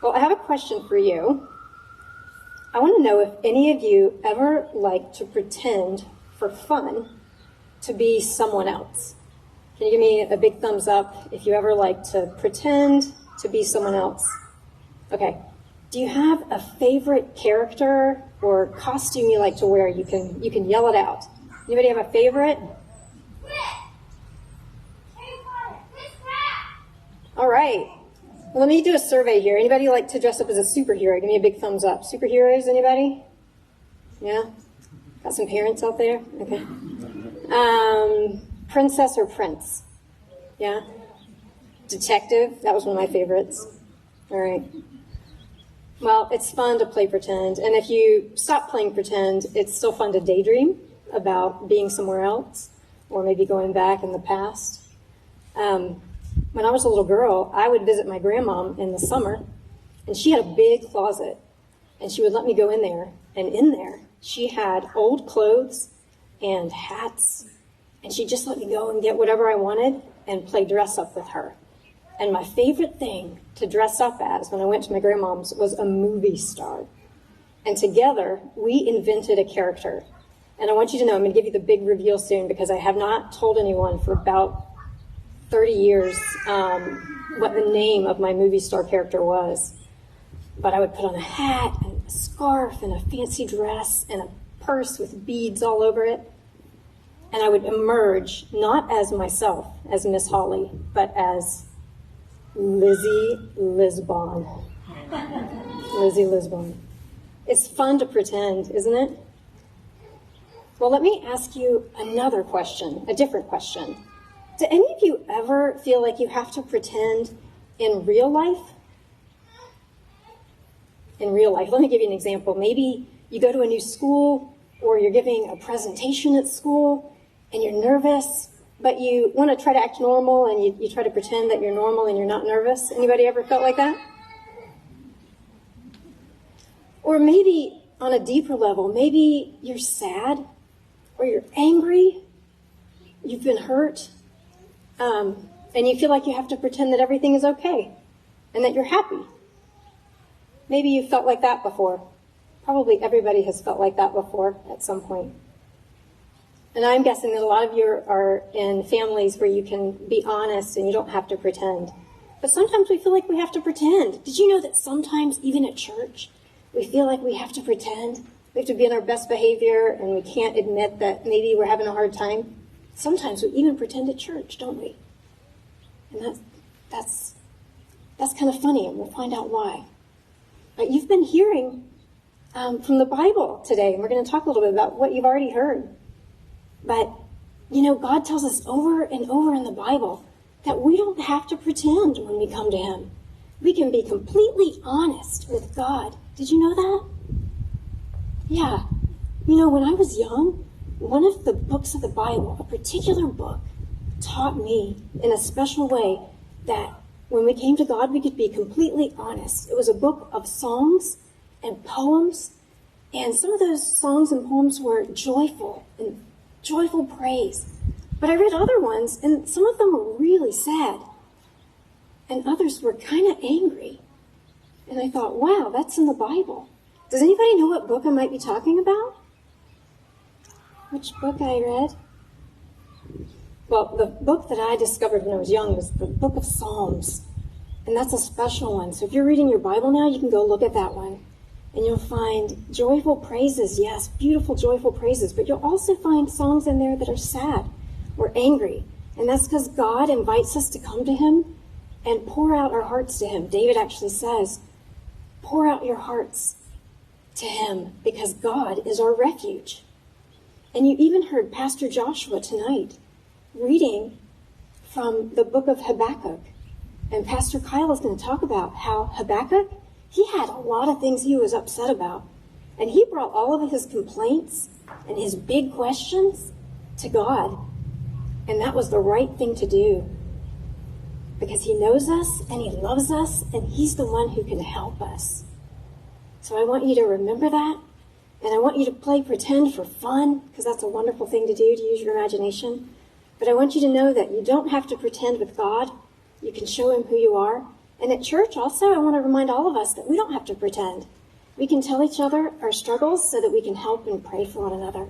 Well, I have a question for you. I want to know if any of you ever like to pretend for fun to be someone else. Can you give me a big thumbs up if you ever like to pretend to be someone else? Okay. Do you have a favorite character or costume you like to wear? You can yell it out. Anybody have a favorite? All right. Well, let me do a survey here. Anybody like to dress up as a superhero? Give me a big thumbs up. Superheroes, anybody? Yeah? Got some parents out there? Okay. Princess or prince? Yeah? Detective? That was one of my favorites. All right. Well, it's fun to play pretend. And if you stop playing pretend, it's still fun to daydream about being somewhere else or maybe going back in the past. When I was a little girl, I would visit my grandmom in the summer, and she had a big closet, and she would let me go in there, and in there, she had old clothes and hats, and she just let me go and get whatever I wanted and play dress up with her. And my favorite thing to dress up as when I went to my grandmom's was a movie star. And together, we invented a character. And I want you to know, I'm going to give you the big reveal soon because I have not told anyone for about 30 years what the name of my movie star character was. But I would put on a hat and a scarf and a fancy dress and a purse with beads all over it. And I would emerge not as myself, as Miss Holly, but as Lizzie Lisbon. Lizzie Lisbon. It's fun to pretend, isn't it? Well, let me ask you another question, a different question. Do any of you ever feel like you have to pretend in real life? In real life. Let me give you an example. Maybe you go to a new school or you're giving a presentation at school and you're nervous, but you want to try to act normal and you try to pretend that you're normal and you're not nervous. Anybody ever felt like that? Or maybe on a deeper level, maybe you're sad or you're angry, you've been hurt, and you feel like you have to pretend that everything is okay and that you're happy. Maybe you've felt like that before. Probably everybody has felt like that before at some point. And I'm guessing that a lot of you are in families where you can be honest and you don't have to pretend. But sometimes we feel like we have to pretend. Did you know that sometimes, even at church, we feel like we have to pretend? We have to be in our best behavior and we can't admit that maybe we're having a hard time? Sometimes we even pretend at church, don't we? And that's kind of funny, and we'll find out why. But you've been hearing from the Bible today, and we're going to talk a little bit about what you've already heard. But, you know, God tells us over and over in the Bible that we don't have to pretend when we come to Him. We can be completely honest with God. Did you know that? Yeah. You know, when I was young, one of the books of the Bible, a particular book, taught me in a special way that when we came to God, we could be completely honest. It was a book of songs and poems, and some of those songs and poems were joyful and joyful praise. But I read other ones, and some of them were really sad, and others were kind of angry. And I thought, wow, that's in the Bible. Does anybody know what book I might be talking about? Which book I read? Well, the book that I discovered when I was young was the book of Psalms. And that's a special one. So if you're reading your Bible now, you can go look at that one. And you'll find joyful praises, yes, beautiful, joyful praises. But you'll also find songs in there that are sad or angry. And that's because God invites us to come to Him and pour out our hearts to Him. David actually says, pour out your hearts to Him because God is our refuge. And you even heard Pastor Joshua tonight reading from the book of Habakkuk. And Pastor Kyle is going to talk about how Habakkuk, he had a lot of things he was upset about. And he brought all of his complaints and his big questions to God. And that was the right thing to do. Because He knows us and He loves us and He's the one who can help us. So I want you to remember that. And I want you to play pretend for fun, because that's a wonderful thing to do, to use your imagination. But I want you to know that you don't have to pretend with God. You can show Him who you are. And at church also, I want to remind all of us that we don't have to pretend. We can tell each other our struggles so that we can help and pray for one another.